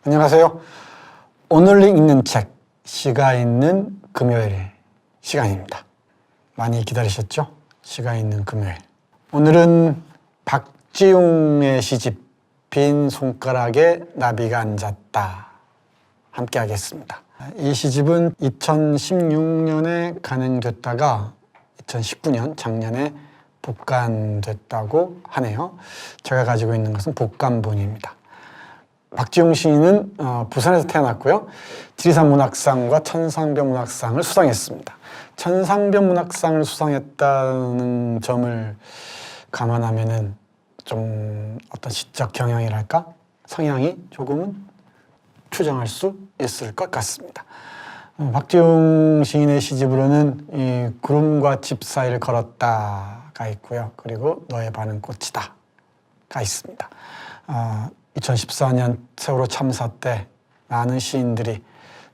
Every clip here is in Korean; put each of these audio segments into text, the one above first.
안녕하세요. 오늘 읽는 책, 시가 있는 금요일 시간입니다. 많이 기다리셨죠? 시가 있는 금요일. 오늘은 박지웅의 시집 빈 손가락에 나비가 앉았다 함께 하겠습니다. 이 시집은 2016년에 간행됐다가 2019년 작년에 복간됐다고 하네요. 제가 가지고 있는 것은 복간본입니다. 박지웅 시인은 부산에서 태어났고요. 지리산 문학상과 천상병 문학상을 수상했습니다. 천상병 문학상을 수상했다는 점을 감안하면은 좀 어떤 시적 경향이랄까? 성향이 조금은 추정할 수 있을 것 같습니다. 박지웅 시인의 시집으로는 이 구름과 집 사이를 걸었다가 있고요. 그리고 너의 반은 꽃이다가 있습니다. 2014년 세월호 참사 때 많은 시인들이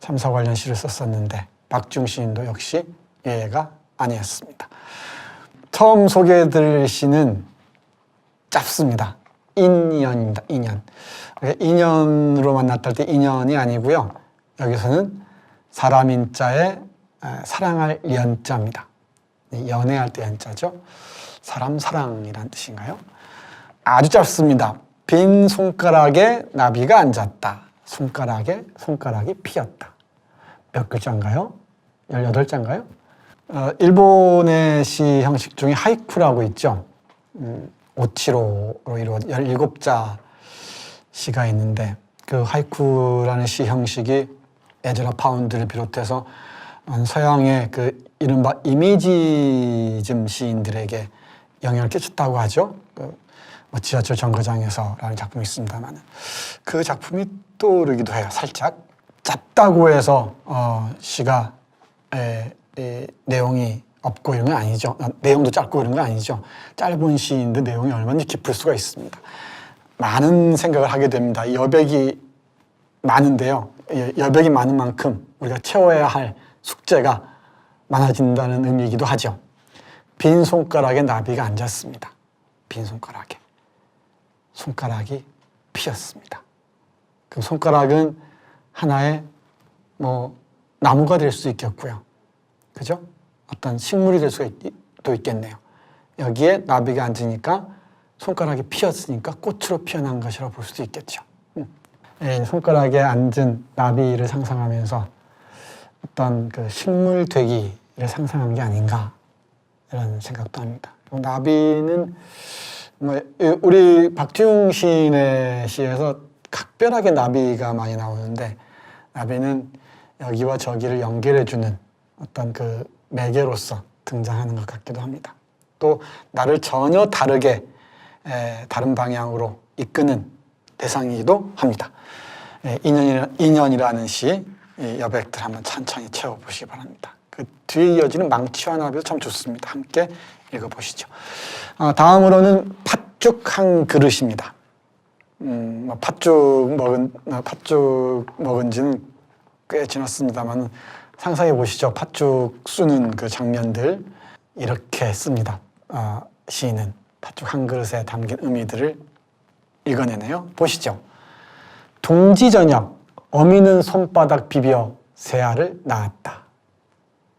참사 관련 시를 썼었는데 박지웅 시인도 역시 예외가 아니었습니다. 처음 소개해드릴 시는 짧습니다. 인연입니다. 인연. 인연으로 만났다 할 때 인연이 아니고요. 여기서는 사람 인자에 사랑할 연자입니다. 연애할 때 연자죠. 사람 사랑이란 뜻인가요? 아주 짧습니다. 빈 손가락에 나비가 앉았다. 손가락에 손가락이 피었다. 몇 글자인가요? 18자인가요? 일본의 시 형식 중에 하이쿠라고 있죠. 오치로로 이루어진 17자 시가 있는데 그 하이쿠라는 시 형식이 에즈라 파운드를 비롯해서 서양의 그 이른바 이미지즘 시인들에게 영향을 끼쳤다고 하죠. 지하철 정거장에서라는 작품이 있습니다만 그 작품이 떠오르기도 해요. 살짝 짧다고 해서 시가 내용이 없고 이런 건 아니죠. 내용도 짧고 이런 건 아니죠. 짧은 시인데 내용이 얼마나 깊을 수가 있습니다. 많은 생각을 하게 됩니다. 여백이 많은데요. 여백이 많은 만큼 우리가 채워야 할 숙제가 많아진다는 의미이기도 하죠. 빈 손가락에 나비가 앉았습니다. 빈 손가락에. 손가락이 피었습니다. 그 손가락은 하나의 나무가 될 수 있겠고요. 그죠? 어떤 식물이 될 수도 있겠네요. 여기에 나비가 앉으니까 손가락이 피었으니까 꽃으로 피어난 것이라고 볼 수도 있겠죠. 손가락에 앉은 나비를 상상하면서 어떤 그 식물 되기를 상상한 게 아닌가 이런 생각도 합니다. 나비는 우리 박지웅 시인의 시에서 각별하게 나비가 많이 나오는데 나비는 여기와 저기를 연결해주는 어떤 그 매개로서 등장하는 것 같기도 합니다. 또 나를 전혀 다르게 다른 방향으로 이끄는 대상이기도 합니다. 인연이라는 시 여백들 한번 천천히 채워보시기 바랍니다. 그 뒤에 이어지는 망치와 나비도 참 좋습니다. 함께 읽어보시죠. 다음으로는 팥죽 한 그릇입니다. 팥죽 먹은 지는 꽤 지났습니다만 상상해 보시죠. 팥죽 쑤는 그 장면들 이렇게 씁니다. 시인은 팥죽 한 그릇에 담긴 의미들을 읽어내네요. 보시죠. 동지 저녁 어미는 손바닥 비벼 새알을 낳았다.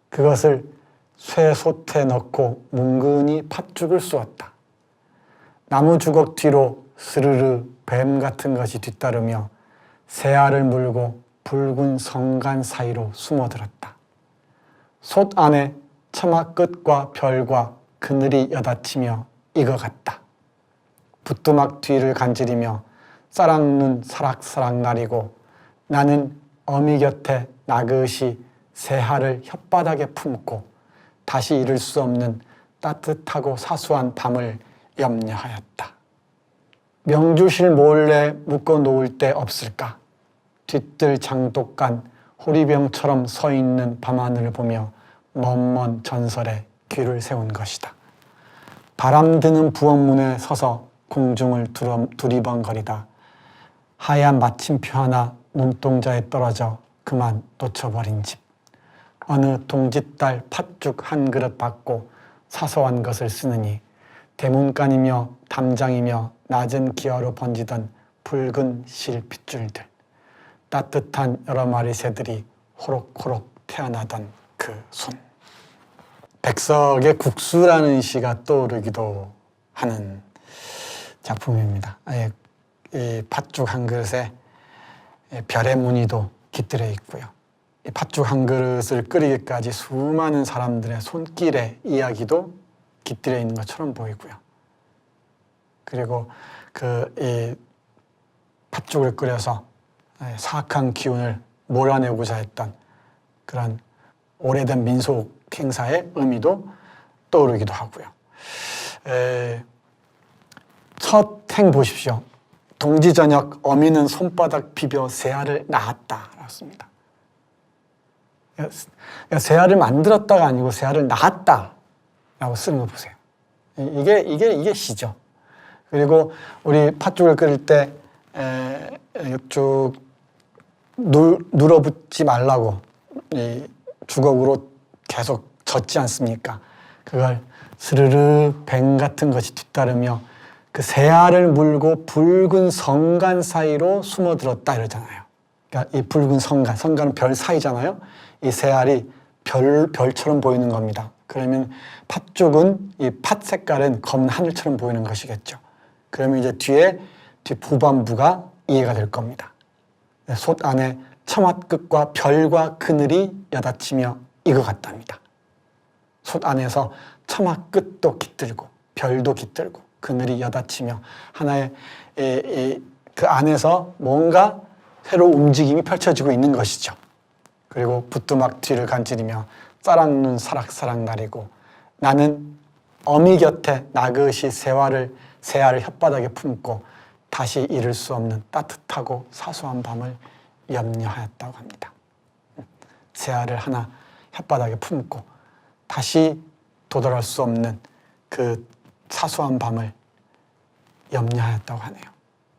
그것을 쇠솥에 넣고 뭉근히 팥죽을 쑤었다. 나무 주걱 뒤로 스르르 뱀 같은 것이 뒤따르며 새알을 물고 붉은 성간 사이로 숨어들었다. 솥 안에 처마 끝과 별과 그늘이 여닫히며 익어갔다. 부뚜막 뒤를 간지리며 쌀랑눈 사락사락 나리고 나는 어미 곁에 나긋이 새알을 혓바닥에 품고 다시 이룰 수 없는 따뜻하고 사수한 밤을 염려하였다. 명주실 몰래 묶어 놓을 데 없을까? 뒤뜰 장독간 호리병처럼 서 있는 밤하늘을 보며 먼먼 전설에 귀를 세운 것이다. 바람 드는 부엌문에 서서 공중을 두리번거리다. 하얀 마침표 하나 눈동자에 떨어져 그만 놓쳐버린 집. 어느 동짓딸 팥죽 한 그릇 받고 사소한 것을 쓰느니 대문간이며 담장이며 낮은 기어로 번지던 붉은 실핏줄들. 따뜻한 여러 마리 새들이 호록호록 태어나던 그 손. 백석의 국수라는 시가 떠오르기도 하는 작품입니다. 이 팥죽 한 그릇에 별의 무늬도 깃들여 있고요. 이 팥죽 한 그릇을 끓이기까지 수많은 사람들의 손길의 이야기도 깃들여 있는 것처럼 보이고요. 그리고 이 팥죽을 끓여서 사악한 기운을 몰아내고자 했던 그런 오래된 민속 행사의 의미도 떠오르기도 하고요. 첫 행 보십시오. 동지 저녁 어미는 손바닥 비벼 새알을 낳았다. 라습니다. 새알을 만들었다가 아니고 새알을 낳았다. 라고 쓰는 거 보세요. 이게 시죠. 그리고 우리 팥죽을 끓일 때 쭉 눌어붙지 말라고 이 주걱으로 계속 젓지 않습니까? 그걸 스르르 뱅 같은 것이 뒤따르며 그 새알을 물고 붉은 성간 사이로 숨어들었다 이러잖아요. 그러니까 이 붉은 성간은 별 사이잖아요. 이 새알이 별처럼 보이는 겁니다. 그러면 팥죽은 이 팥 색깔은 검은 하늘처럼 보이는 것이겠죠. 그러면 이제 뒤에 후반부가 이해가 될 겁니다. 솥 안에 처맛끝과 별과 그늘이 여닫히며 익어갔답니다. 솥 안에서 처맛끝도 깃들고 별도 깃들고 그늘이 여닫히며 하나의 그 안에서 뭔가 새로운 움직임이 펼쳐지고 있는 것이죠. 그리고 부뚜막 뒤를 간지리며 짜랑눈 사락사락 나리고 나는 어미 곁에 나긋이 새알을 혓바닥에 품고 다시 잃을 수 없는 따뜻하고 사소한 밤을 염려하였다고 합니다. 새알을 하나 혓바닥에 품고 다시 도달할 수 없는 그 사소한 밤을 염려하였다고 하네요.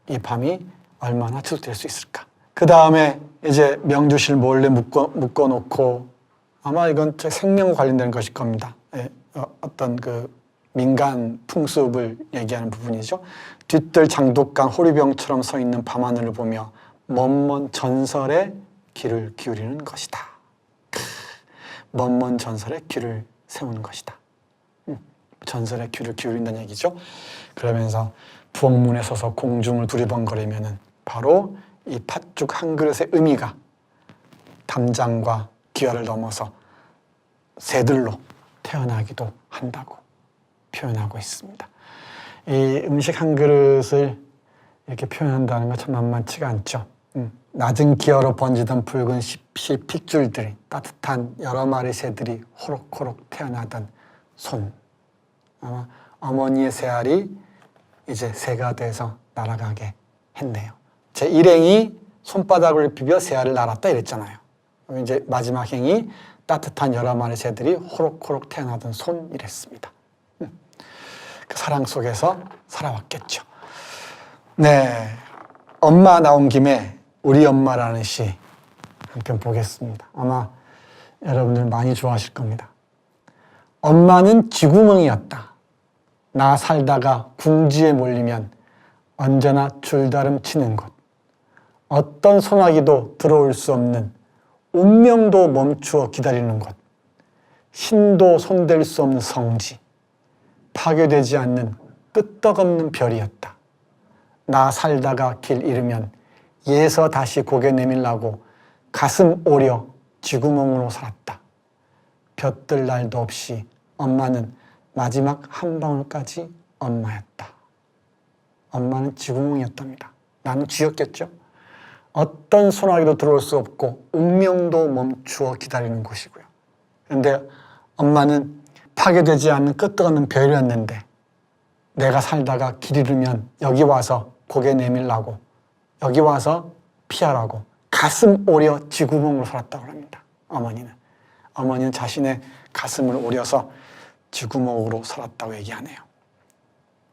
이 밤이 얼마나 지속될 수 있을까? 그 다음에 이제 명주실 몰래 묶어놓고 아마 이건 생명과 관련된 것일 겁니다. 어떤 그 민간 풍습을 얘기하는 부분이죠. 뒤뜰 장독강 호리병처럼 서 있는 밤하늘을 보며 먼먼 전설에 귀를 기울이는 것이다. 먼먼 전설에 귀를 세우는 것이다. 전설에 귀를 기울인다는 얘기죠. 그러면서 부엌문에 서서 공중을 두리번거리면은 바로 이 팥죽 한 그릇의 의미가 담장과 기와를 넘어서 새들로 태어나기도 한다고 표현하고 있습니다. 이 음식 한 그릇을 이렇게 표현한다는 건 참 만만치가 않죠. 낮은 기어로 번지던 붉은 핏줄들이 따뜻한 여러 마리 새들이 호록호록 태어나던 손. 아마 어머니의 새알이 이제 새가 돼서 날아가게 했네요. 제 일행이 손바닥을 비벼 새알을 날았다 이랬잖아요. 이제 마지막 행이 따뜻한 여러 마리 새들이 호록호록 태어나던 손이랬습니다. 그 사랑 속에서 살아왔겠죠. 네, 엄마 나온 김에 우리 엄마라는 시 한 편 보겠습니다. 아마 여러분들 많이 좋아하실 겁니다. 엄마는 쥐구멍이었다. 나 살다가 궁지에 몰리면 언제나 줄다름 치는 곳. 어떤 소나기도 들어올 수 없는 운명도 멈추어 기다리는 곳. 신도 손댈 수 없는 성지. 파괴되지 않는 끄떡없는 별이었다. 나 살다가 길 잃으면 예서 다시 고개 내밀라고 가슴 오려 쥐구멍으로 살았다. 볕들 날도 없이 엄마는 마지막 한 방울까지 엄마였다. 엄마는 쥐구멍이었답니다. 나는 쥐였겠죠. 어떤 소나기도 들어올 수 없고 운명도 멈추어 기다리는 곳이고요. 그런데 엄마는 파괴되지 않는 끄떡없는 별이었는데 내가 살다가 길 잃으면 여기 와서 고개 내밀라고 여기 와서 피하라고 가슴 오려 쥐구멍으로 살았다고 합니다. 어머니는 자신의 가슴을 오려서 쥐구멍으로 살았다고 얘기하네요.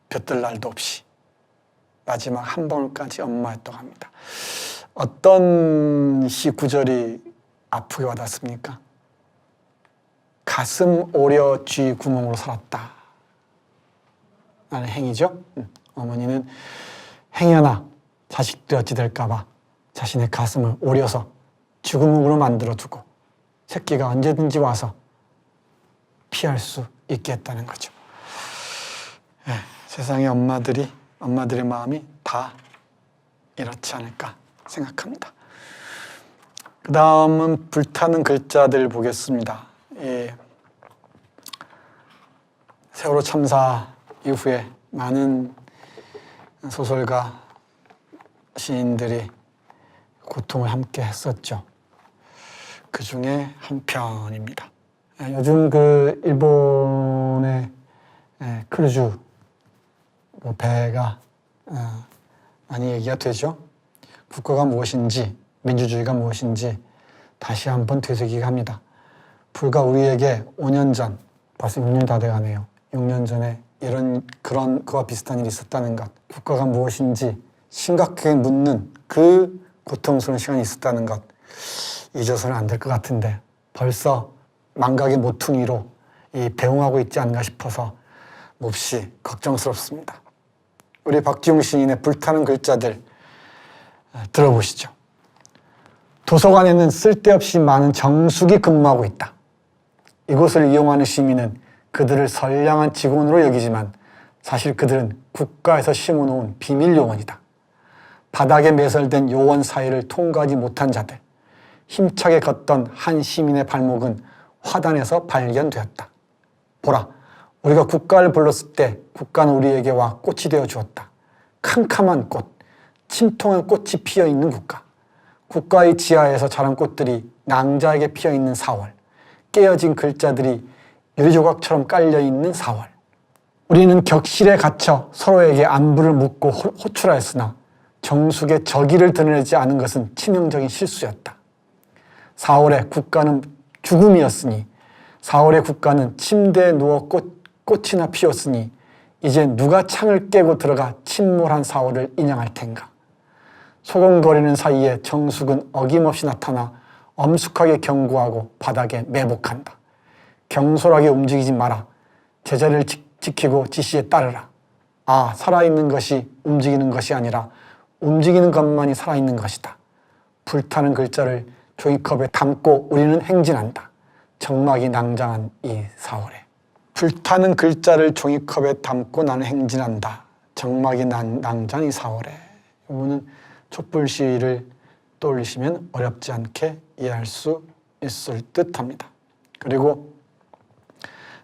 볕들 날도 없이 마지막 한 방울까지 엄마였다고 합니다. 어떤 시 구절이 아프게 와닿습니까? 가슴 오려 쥐구멍으로 살았다 라는 행이죠. 어머니는 행여나 자식들이 어찌 될까 봐 자신의 가슴을 오려서 죽음으로 만들어두고 새끼가 언제든지 와서 피할 수 있게 했다는 거죠. 예, 세상의 엄마들의 마음이 다 이렇지 않을까 생각합니다. 그 다음은 불타는 글자들 보겠습니다. 예, 세월호 참사 이후에 많은 소설가, 시인들이 고통을 함께 했었죠. 그 중에 한 편입니다. 요즘 그 일본의 크루즈 배가 많이 얘기가 되죠. 국가가 무엇인지, 민주주의가 무엇인지 다시 한번 되새기게 합니다. 불과 우리에게 5년 전, 벌써 6년이 다 돼가네요. 6년 전에 그와 비슷한 일이 있었다는 것, 국가가 무엇인지 심각하게 묻는 그 고통스러운 시간이 있었다는 것, 잊어서는 안 될 것 같은데 벌써 망각의 모퉁이로 배웅하고 있지 않나 싶어서 몹시 걱정스럽습니다. 우리 박지웅 시인의 불타는 글자들 들어보시죠. 도서관에는 쓸데없이 많은 정숙이 근무하고 있다. 이곳을 이용하는 시민은 그들을 선량한 직원으로 여기지만 사실 그들은 국가에서 심어놓은 비밀 요원이다. 바닥에 매설된 요원 사이를 통과하지 못한 자들, 힘차게 걷던 한 시민의 발목은 화단에서 발견되었다. 보라, 우리가 국가를 불렀을 때 국가는 우리에게 와 꽃이 되어 주었다. 캄캄한 꽃, 침통한 꽃이 피어있는 국가. 국가의 지하에서 자란 꽃들이 낭자에게 피어있는 4월. 깨어진 글자들이 유리조각처럼 깔려있는 4월. 우리는 격실에 갇혀 서로에게 안부를 묻고 호출하였으나 정숙의 저기를 드러내지 않은 것은 치명적인 실수였다. 4월의 국가는 죽음이었으니 4월의 국가는 침대에 누워 꽃이나 피웠으니 이제 누가 창을 깨고 들어가 침몰한 4월을 인양할 텐가. 소곤거리는 사이에 정숙은 어김없이 나타나 엄숙하게 경고하고 바닥에 매복한다. 경솔하게 움직이지 마라. 제자리를 지키고 지시에 따르라. 아, 살아있는 것이 움직이는 것이 아니라 움직이는 것만이 살아있는 것이다. 불타는 글자를 종이컵에 담고 우리는 행진한다. 정막이 낭장한 이 4월에. 불타는 글자를 종이컵에 담고 나는 행진한다. 정막이 낭장한 이 4월에. 이거는 촛불시위를 떠올리시면 어렵지 않게 이해할 수 있을 듯합니다. 그리고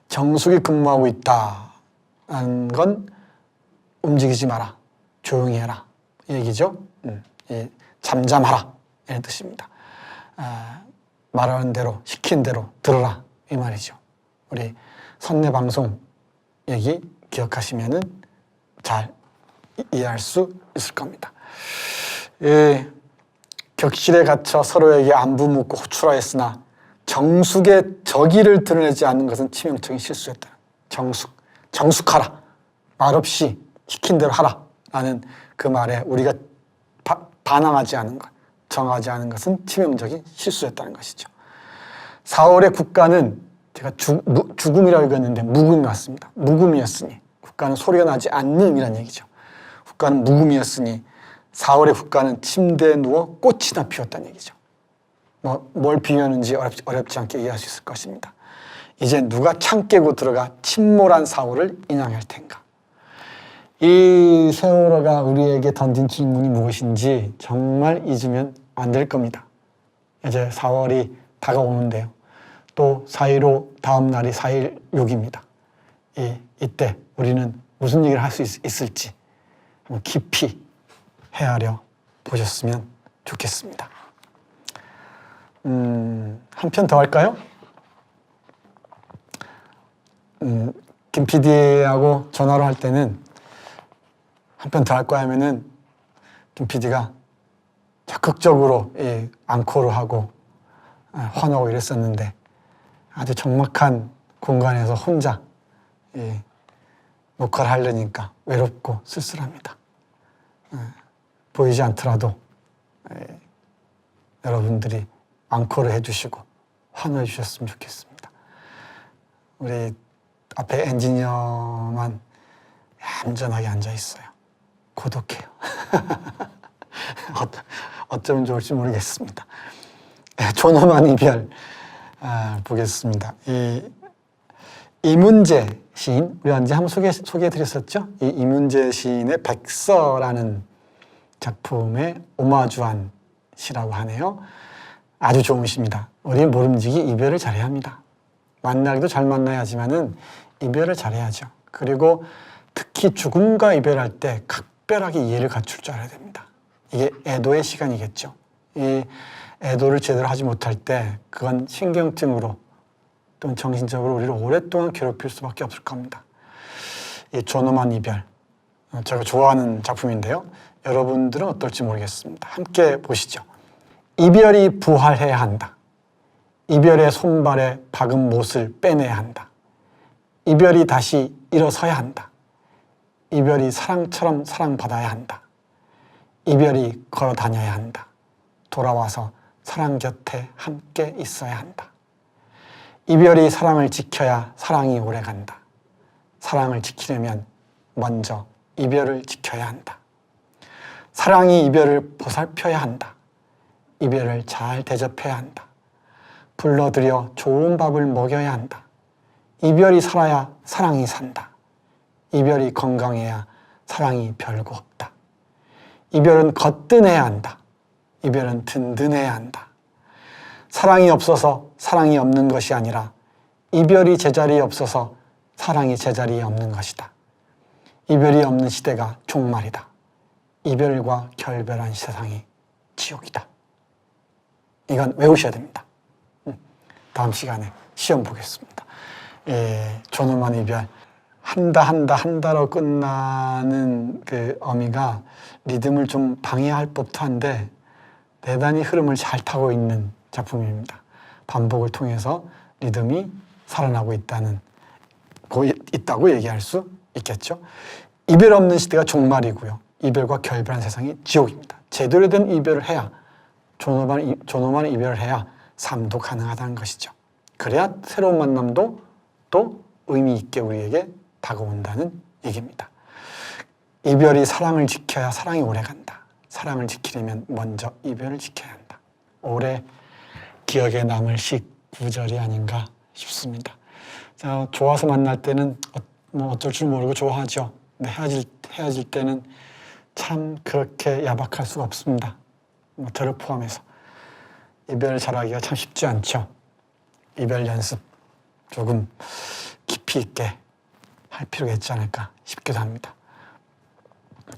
정숙이 근무하고 있다는 건 움직이지 마라, 조용히 해라 이 얘기죠. 잠잠하라 이런 뜻입니다. 말하는 대로, 시킨 대로 들어라 이 말이죠. 우리 선례방송 얘기 기억하시면은 잘 이해할 수 있을 겁니다. 예, 격실에 갇혀 서로에게 안부 묻고 호출하였으나 정숙의 저기를 드러내지 않는 것은 치명적인 실수였다. 정숙하라. 말없이 시킨 대로 하라. 라는 그 말에 우리가 반항하지 않은 것, 정하지 않은 것은 치명적인 실수였다는 것이죠. 4월의 국가는 제가 죽음이라고 읽었는데 묵음이 왔습니다. 묵음이었으니 국가는 소리가 나지 않는이란 얘기죠. 국가는 묵음이었으니 4월의 국가는 침대에 누워 꽃이나 피웠다는 얘기죠. 뭘 비유하는지 어렵지 않게 이해할 수 있을 것입니다. 이제 누가 창 깨고 들어가 침몰한 4월을 인양할 텐가. 이 세월호가 우리에게 던진 질문이 무엇인지 정말 잊으면 안 될 겁니다. 이제 4월이 다가오는데요. 또 4.15 다음 날이 4.16입니다. 이때 우리는 무슨 얘기를 할 수 있을지 깊이 헤아려 보셨으면 좋겠습니다. 한 편 더 할까요? 김 PD하고 전화로 할 때는 한 편 더 할 거야 하면은 김 PD가 적극적으로 앙코를 하고 환호하고 이랬었는데 아주 적막한 공간에서 혼자 녹화를 하려니까 외롭고 쓸쓸합니다. 보이지 않더라도 여러분들이 앙코를 해주시고 환호해 주셨으면 좋겠습니다. 우리 앞에 엔지니어만 얌전하게 앉아 있어요. 고독해요. 어쩌면 좋을지 모르겠습니다. 존엄한 이별 보겠습니다. 이문재 시인, 우리가 이제 한번 소개해드렸었죠. 이 이문재 시인의 백서라는 작품에 오마주한 시라고 하네요. 아주 좋은 시입니다. 우리 모름지기 이별을 잘해야 합니다. 만나기도 잘 만나야 하지만은 이별을 잘해야죠. 그리고 특히 죽음과 이별할 때 각별하게 이해를 갖출 줄 알아야 됩니다. 이게 애도의 시간이겠죠. 이 애도를 제대로 하지 못할 때 그건 신경증으로 또는 정신적으로 우리를 오랫동안 괴롭힐 수밖에 없을 겁니다. 이 존엄한 이별, 제가 좋아하는 작품인데요. 여러분들은 어떨지 모르겠습니다. 함께 보시죠. 이별이 부활해야 한다. 이별의 손발에 박은 못을 빼내야 한다. 이별이 다시 일어서야 한다. 이별이 사랑처럼 사랑받아야 한다. 이별이 걸어 다녀야 한다. 돌아와서 사랑 곁에 함께 있어야 한다. 이별이 사랑을 지켜야 사랑이 오래간다. 사랑을 지키려면 먼저 이별을 지켜야 한다. 사랑이 이별을 보살펴야 한다. 이별을 잘 대접해야 한다. 불러들여 좋은 밥을 먹여야 한다. 이별이 살아야 사랑이 산다. 이별이 건강해야 사랑이 별거 없다. 이별은 거뜬해야 한다. 이별은 든든해야 한다. 사랑이 없어서 사랑이 없는 것이 아니라 이별이 제자리에 없어서 사랑이 제자리에 없는 것이다. 이별이 없는 시대가 종말이다. 이별과 결별한 세상이 지옥이다. 이건 외우셔야 됩니다. 다음 시간에 시험 보겠습니다. 존엄한 이별. 한다로 끝나는 그 어미가 리듬을 좀 방해할 법도 한데 대단히 흐름을 잘 타고 있는 작품입니다. 반복을 통해서 리듬이 살아나고 있다고 얘기할 수 있겠죠. 이별 없는 시대가 종말이고요. 이별과 결별한 세상이 지옥입니다. 제대로 된 이별을 해야 존엄한 이별을 해야 삶도 가능하다는 것이죠. 그래야 새로운 만남도 또 의미 있게 우리에게 다가온다는 얘기입니다. 이별이 사랑을 지켜야 사랑이 오래간다. 사랑을 지키려면 먼저 이별을 지켜야 한다. 오래 기억에 남을 시 구절이 아닌가 싶습니다. 자, 좋아서 만날 때는 어쩔 줄 모르고 좋아하죠. 근데 헤어질 때는 참 그렇게 야박할 수가 없습니다. 저를 포함해서. 이별을 잘하기가 참 쉽지 않죠. 이별 연습 조금 깊이 있게 할 필요가 있지 않을까 싶기도 합니다.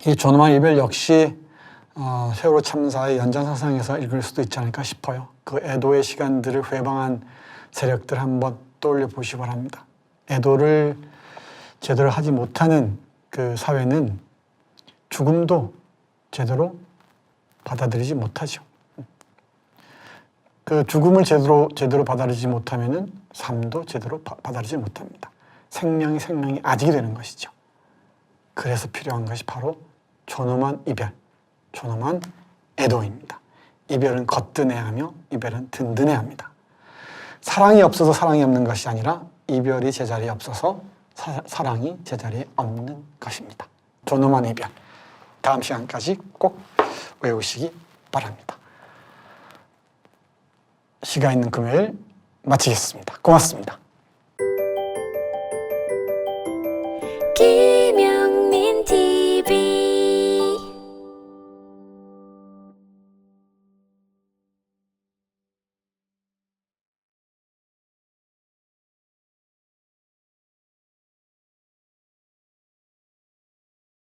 이 존엄한 이별 역시 세월호 참사의 연장선상에서 읽을 수도 있지 않을까 싶어요. 그 애도의 시간들을 회방한 세력들 한번 떠올려 보시기 바랍니다. 애도를 제대로 하지 못하는 그 사회는 죽음도 제대로 받아들이지 못하죠. 그 죽음을 제대로 받아들이지 못하면은 삶도 제대로 받아들이지 못합니다. 생명이 아직이 되는 것이죠. 그래서 필요한 것이 바로 존엄한 이별, 존엄한 애도입니다. 이별은 거뜬해야 하며 이별은 든든해야 합니다. 사랑이 없어서 사랑이 없는 것이 아니라 이별이 제자리에 없어서 사랑이 제자리에 없는 것입니다. 존엄한 이별. 다음 시간까지 꼭 외우시기 바랍니다. 시간 있는 금요일 마치겠습니다. 고맙습니다.